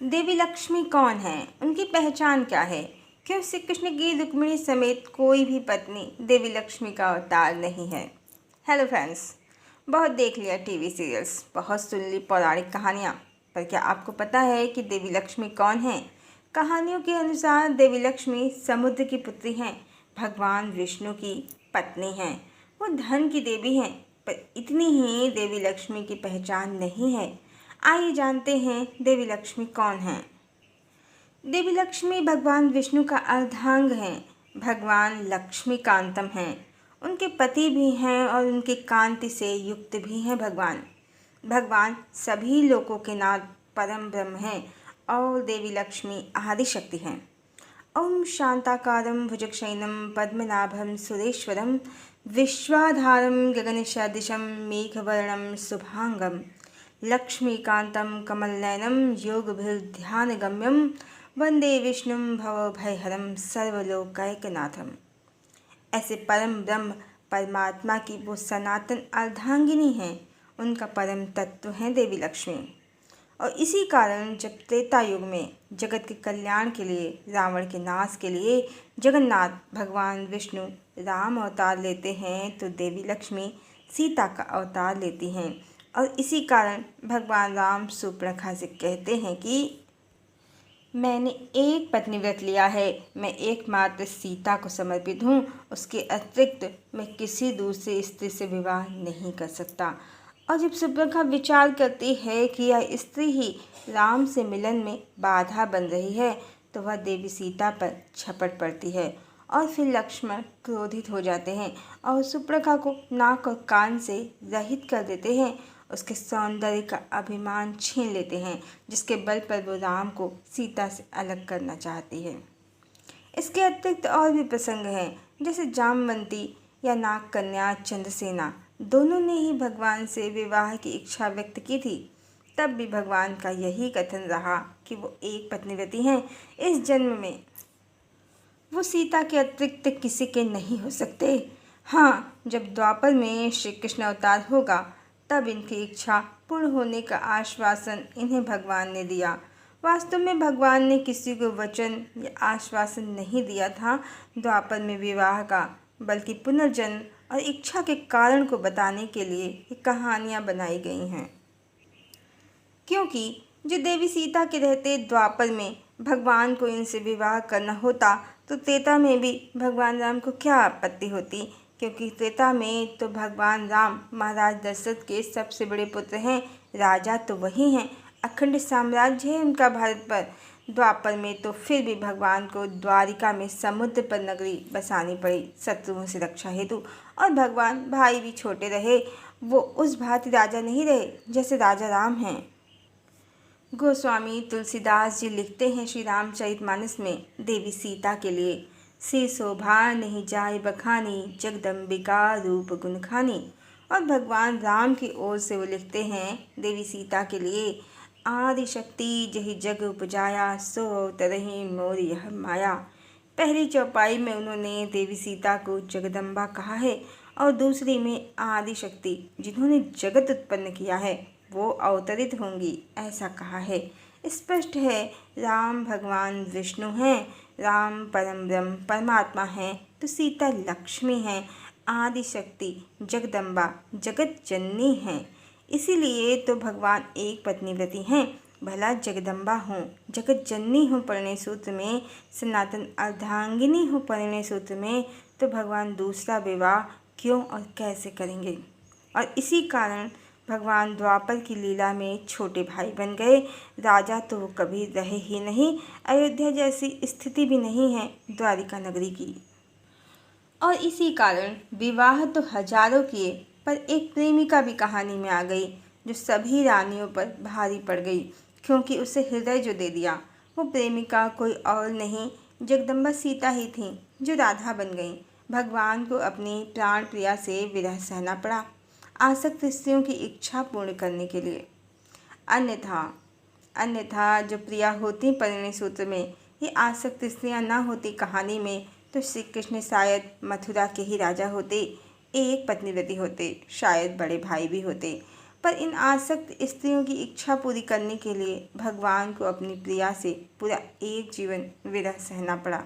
देवी लक्ष्मी कौन है, उनकी पहचान क्या है? क्यों श्री कृष्ण की रुक्मिणी समेत कोई भी पत्नी देवी लक्ष्मी का अवतार नहीं है? हेलो फ्रेंड्स, बहुत देख लिया टीवी सीरियल्स, बहुत सुन ली पौराणिक कहानियाँ, पर क्या आपको पता है कि देवी लक्ष्मी कौन है? कहानियों के अनुसार देवी लक्ष्मी समुद्र की पुत्री हैं, भगवान विष्णु की पत्नी हैं। वो धन की देवी हैं, पर इतनी ही देवी लक्ष्मी की पहचान नहीं है। आइए जानते हैं देवी लक्ष्मी कौन है। देवी लक्ष्मी भगवान विष्णु का अर्धांग हैं, भगवान लक्ष्मीकांतम हैं। उनके पति भी हैं और उनकी कांति से युक्त भी हैं भगवान सभी लोकों के नाथ परम ब्रह्म हैं और देवी लक्ष्मी आदि शक्ति हैं। ओम शांताकारं भुजगशयनं पद्मनाभं सुरेश्वरं विश्वाधारं गगनसदृशं मेघवर्णं शुभांगं लक्ष्मीकान्तं कमलनयनं योगभिर्ध्यानगम्यं वंदे विष्णुं भवभयहरं सर्वलोकैकनाथम्। ऐसे परम ब्रह्म परमात्मा की वो सनातन अर्धांगिनी हैं, उनका परम तत्व है देवी लक्ष्मी। और इसी कारण जब त्रेता युग में जगत के कल्याण के लिए, रावण के नाश के लिए जगन्नाथ भगवान विष्णु राम अवतार लेते हैं, तो देवी लक्ष्मी सीता का अवतार लेती हैं। और इसी कारण भगवान राम सुपर्णखा से कहते हैं कि मैंने एक पत्नी व्रत लिया है, मैं एकमात्र सीता को समर्पित हूँ, उसके अतिरिक्त मैं किसी दूसरी स्त्री से विवाह नहीं कर सकता। और जब सुपर्णखा विचार करती है कि यह स्त्री ही राम से मिलन में बाधा बन रही है, तो वह देवी सीता पर झपट पड़ती है और फिर लक्ष्मण क्रोधित हो जाते हैं और सुपर्णखा को नाक और कान से रहित कर देते हैं। उसके सौंदर्य का अभिमान छीन लेते हैं, जिसके बल पर वो राम को सीता से अलग करना चाहती है। इसके अतिरिक्त और भी प्रसंग हैं, जैसे जामवंती या नाग कन्या चंद्रसेना, दोनों ने ही भगवान से विवाह की इच्छा व्यक्त की थी। तब भी भगवान का यही कथन रहा कि वो एक पत्नीव्रती हैं, इस जन्म में वो सीता के अतिरिक्त किसी के नहीं हो सकते। हाँ, जब द्वापर में श्री कृष्ण अवतार होगा, तब इनकी इच्छा पूर्ण होने का आश्वासन इन्हें भगवान ने दिया। वास्तव में भगवान ने किसी को वचन या आश्वासन नहीं दिया था द्वापर में विवाह का, बल्कि पुनर्जन्म और इच्छा के कारण को बताने के लिए ये कहानियाँ बनाई गई हैं। क्योंकि जो देवी सीता के रहते द्वापर में भगवान को इनसे विवाह करना होता, तो त्रेता में भी भगवान राम को क्या आपत्ति होती, क्योंकि त्रेता में तो भगवान राम महाराज दशरथ के सबसे बड़े पुत्र हैं, राजा तो वही हैं, अखंड साम्राज्य है उनका भारत पर। द्वापर में तो फिर भी भगवान को द्वारिका में समुद्र पर नगरी बसानी पड़ी शत्रुओं से रक्षा हेतु, और भगवान भाई भी छोटे रहे, वो उस भांति राजा नहीं रहे जैसे राजा राम हैं। गोस्वामी तुलसीदास जी लिखते हैं श्री रामचरितमानस में देवी सीता के लिए, से शोभा नहीं जाय बखानी जगदम्बिका रूप गुण खानी। और भगवान राम की ओर से वो लिखते हैं देवी सीता के लिए, आदि शक्ति जही जग उपजाया सो तरही मोर यह माया। पहली चौपाई में उन्होंने देवी सीता को जगदम्बा कहा है और दूसरी में आदि शक्ति जिन्होंने जगत उत्पन्न किया है वो अवतरित होंगी, ऐसा कहा है। स्पष्ट है राम भगवान विष्णु हैं, राम परम ब्रह्म परमात्मा हैं, तो सीता लक्ष्मी हैं, आदि शक्ति जगदम्बा जगत जननी हैं। इसीलिए तो भगवान एक पत्नीव्रती हैं, भला जगदम्बा हों जगत जननी हो परिणय सूत्र में, सनातन अर्धांगिनी हो परिणय सूत्र में, तो भगवान दूसरा विवाह क्यों और कैसे करेंगे? और इसी कारण भगवान द्वापर की लीला में छोटे भाई बन गए। राजा तो वो कभी रहे ही नहीं, अयोध्या जैसी स्थिति भी नहीं है द्वारिका नगरी की। और इसी कारण विवाह तो हजारों किए, पर एक प्रेमिका भी कहानी में आ गई जो सभी रानियों पर भारी पड़ गई, क्योंकि उसे हृदय जो दे दिया वो प्रेमिका कोई और नहीं जगदम्बा सीता ही थी, जो राधा बन गई। भगवान को अपनी प्राण प्रिया से विरह सहना पड़ा आसक्त स्त्रियों की इच्छा पूर्ण करने के लिए। अन्यथा जो प्रिया होती परिणय सूत्र में, ये आसक्त स्त्रियां ना होती कहानी में, तो श्री कृष्ण शायद मथुरा के ही राजा होते, एक पत्नीव्रती होते, शायद बड़े भाई भी होते। पर इन आसक्त स्त्रियों की इच्छा पूरी करने के लिए भगवान को अपनी प्रिया से पूरा एक जीवन विरह सहना पड़ा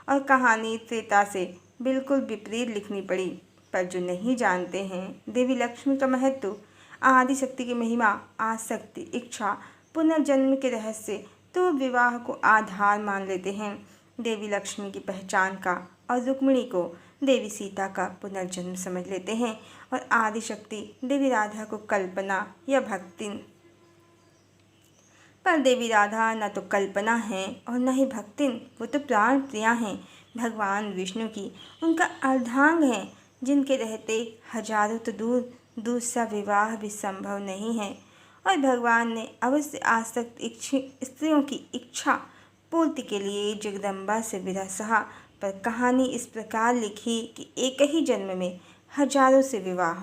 और कहानी त्रेता से बिल्कुल विपरीत लिखनी पड़ी। पर जो नहीं जानते हैं देवी लक्ष्मी का महत्व, आदिशक्ति की महिमा, आसक्ति, इच्छा, पुनर्जन्म के रहस्य, तो विवाह को आधार मान लेते हैं देवी लक्ष्मी की पहचान का, और रुक्मिणी को देवी सीता का पुनर्जन्म समझ लेते हैं, और आदिशक्ति देवी राधा को कल्पना या भक्ति। पर देवी राधा न तो कल्पना है और न ही भक्तिन, वो तो प्राण प्रिया हैं भगवान विष्णु की, उनका अर्धांग है, जिनके रहते हजारों तो दूर दूसरा विवाह भी संभव नहीं है। और भगवान ने अवश्य आसक्त स्त्रियों की इच्छा पूर्ति के लिए जगदम्बा से विरह सहा, पर कहानी इस प्रकार लिखी कि एक ही जन्म में हजारों से विवाह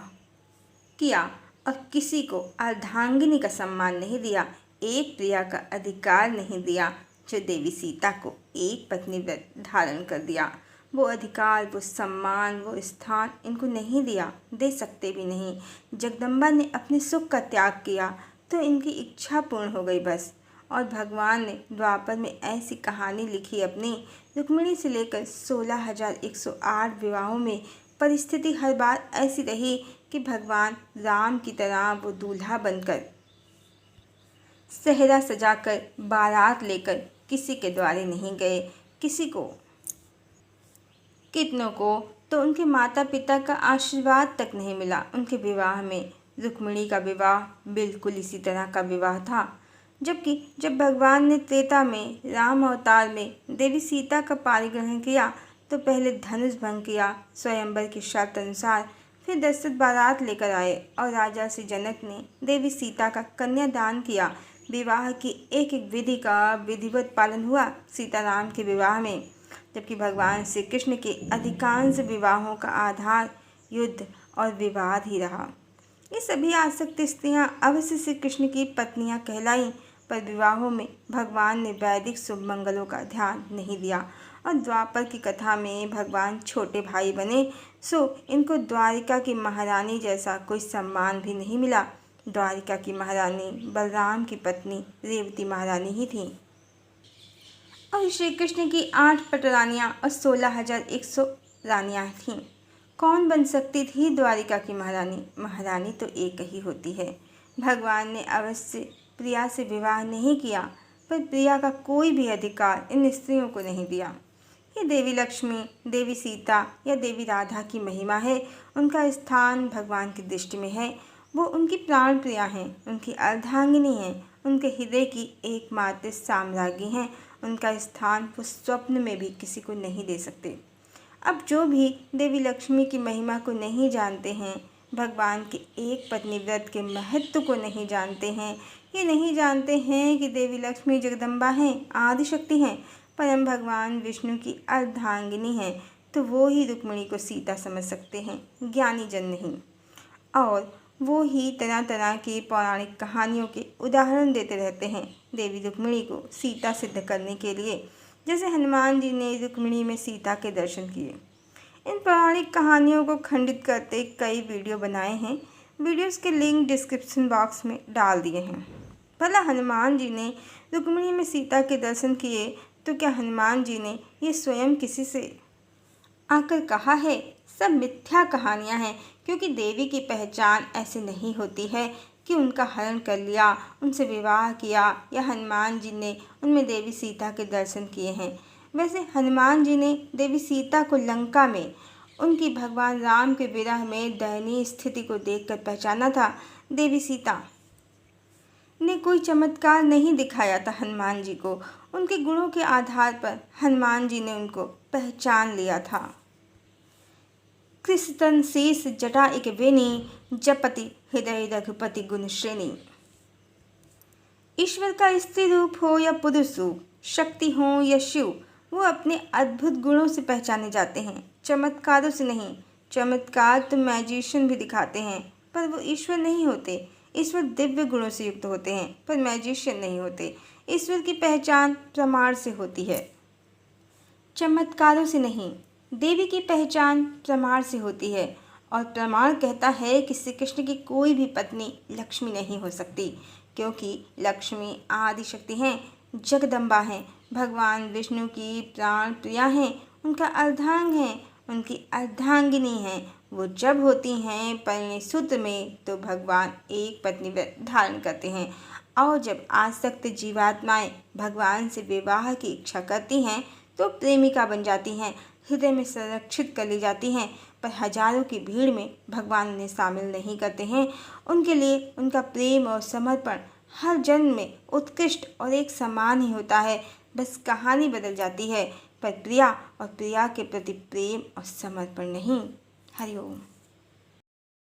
किया और किसी को अर्धांगिनी का सम्मान नहीं दिया, एक प्रिया का अधिकार नहीं दिया। जो देवी सीता को एक पत्नी व्रत धारण कर दिया, वो अधिकार, वो सम्मान, वो स्थान इनको नहीं दिया, दे सकते भी नहीं। जगदम्बा ने अपने सुख का त्याग किया तो इनकी इच्छा पूर्ण हो गई बस। और भगवान ने द्वापर में ऐसी कहानी लिखी अपनी, रुक्मिणी से लेकर 16,108 विवाहों में परिस्थिति हर बार ऐसी रही कि भगवान राम की तरह वो दूल्हा बनकर, सेहरा सजाकर, बारात लेकर किसी के द्वारे नहीं गए। कितनों को तो उनके माता पिता का आशीर्वाद तक नहीं मिला उनके विवाह में। रुक्मिणी का विवाह बिल्कुल इसी तरह का विवाह था। जबकि जब भगवान ने त्रेता में राम अवतार में देवी सीता का पारिग्रहण किया तो पहले धनुष भंग किया स्वयंवर की शर्त अनुसार, फिर दशरथ बारात लेकर आए और राजा श्री जनक ने देवी सीता का कन्यादान किया। विवाह की एक एक विधि का विधिवत पालन हुआ सीताराम के विवाह में। जबकि भगवान श्री कृष्ण के अधिकांश विवाहों का आधार युद्ध और विवाद ही रहा। ये सभी आसक्त स्त्रियां अवश्य श्री कृष्ण की पत्नियां कहलाईं, पर विवाहों में भगवान ने वैदिक शुभ मंगलों का ध्यान नहीं दिया। और द्वापर की कथा में भगवान छोटे भाई बने, सो इनको द्वारिका की महारानी जैसा कोई सम्मान भी नहीं मिला। द्वारिका की महारानी बलराम की पत्नी रेवती महारानी ही थी, और श्री कृष्ण की 8 पटरानियाँ और 16,100 रानियाँ थीं। कौन बन सकती थी द्वारिका की महारानी? महारानी तो एक ही होती है। भगवान ने अवश्य प्रिया से विवाह नहीं किया, पर प्रिया का कोई भी अधिकार इन स्त्रियों को नहीं दिया। ये देवी लक्ष्मी, देवी सीता या देवी राधा की महिमा है। उनका स्थान भगवान की दृष्टि में है। वो उनकी प्राण प्रिया हैं, उनकी अर्धांगिनी हैं, उनके हृदय की एकमात्र साम्राज्ञी हैं। उनका स्थान वो स्वप्न में भी किसी को नहीं दे सकते। अब जो भी देवी लक्ष्मी की महिमा को नहीं जानते हैं, भगवान के एक पत्नी व्रत के महत्व को नहीं जानते हैं, ये नहीं जानते हैं कि देवी लक्ष्मी जगदम्बा हैं, आदिशक्ति हैं, परम भगवान विष्णु की अर्धांगिनी हैं, तो वो ही रुक्मिणी को सीता समझ सकते हैं, ज्ञानी जन नहीं। और वो ही तरह तरह की पौराणिक कहानियों के उदाहरण देते रहते हैं देवी रुक्मिणी को सीता सिद्ध करने के लिए, जैसे हनुमान जी ने रुक्मिणी में सीता के दर्शन किए। इन पौराणिक कहानियों को खंडित करते कई वीडियो बनाए हैं। वीडियोस के लिंक डिस्क्रिप्शन बॉक्स में डाल दिए हैं। भला हनुमान जी ने रुक्मिणी में सीता के दर्शन किए तो क्या हनुमान जी ने ये स्वयं किसी से आकर कहा है? सब मिथ्या कहानियाँ हैं, क्योंकि देवी की पहचान ऐसे नहीं होती है कि उनका हरण कर लिया, उनसे विवाह किया या हनुमान जी ने उनमें देवी सीता के दर्शन किए हैं। वैसे हनुमान जी ने देवी सीता को लंका में उनकी भगवान राम के विरह में दयनीय स्थिति को देखकर पहचाना था। देवी सीता ने कोई चमत्कार नहीं दिखाया था हनुमान जी को, उनके गुणों के आधार पर हनुमान जी ने उनको पहचान लिया था। कृष्ण शीस जटा एक वेणी, जपति हृदय रघुपति गुण श्रेणी। ईश्वर का स्त्री रूप हो या पुरुष रूप, शक्ति हो या शिव, वो अपने अद्भुत गुणों से पहचाने जाते हैं, चमत्कारों से नहीं। चमत्कार तो मैजिशियन भी दिखाते हैं, पर वो ईश्वर नहीं होते। ईश्वर दिव्य गुणों से युक्त होते हैं, पर मैजिशियन नहीं होते। ईश्वर की पहचान प्रमाण से होती है, चमत्कारों से नहीं। देवी की पहचान प्रमाण से होती है, और प्रमाण कहता है कि श्री कृष्ण की कोई भी पत्नी लक्ष्मी नहीं हो सकती, क्योंकि लक्ष्मी आदि शक्ति हैं, जगदम्बा हैं, भगवान विष्णु की प्राण प्रिया हैं, उनका अर्धांग हैं, उनकी अर्धांगिनी हैं। वो जब होती हैं परिणय सूत्र में तो भगवान एक पत्नी व्रत धारण करते हैं, और जब आसक्त जीवात्माएं भगवान से विवाह की इच्छा करती हैं तो प्रेमिका बन जाती हैं, हृदय में संरक्षित कर ली जाती हैं। पर हजारों की भीड़ में भगवान उन्हें शामिल नहीं करते हैं। उनके लिए उनका प्रेम और समर्पण हर जन्म में उत्कृष्ट और एक समान ही होता है। बस कहानी बदल जाती है, पर प्रिया और प्रिया के प्रति प्रेम और समर्पण नहीं। हरिओम।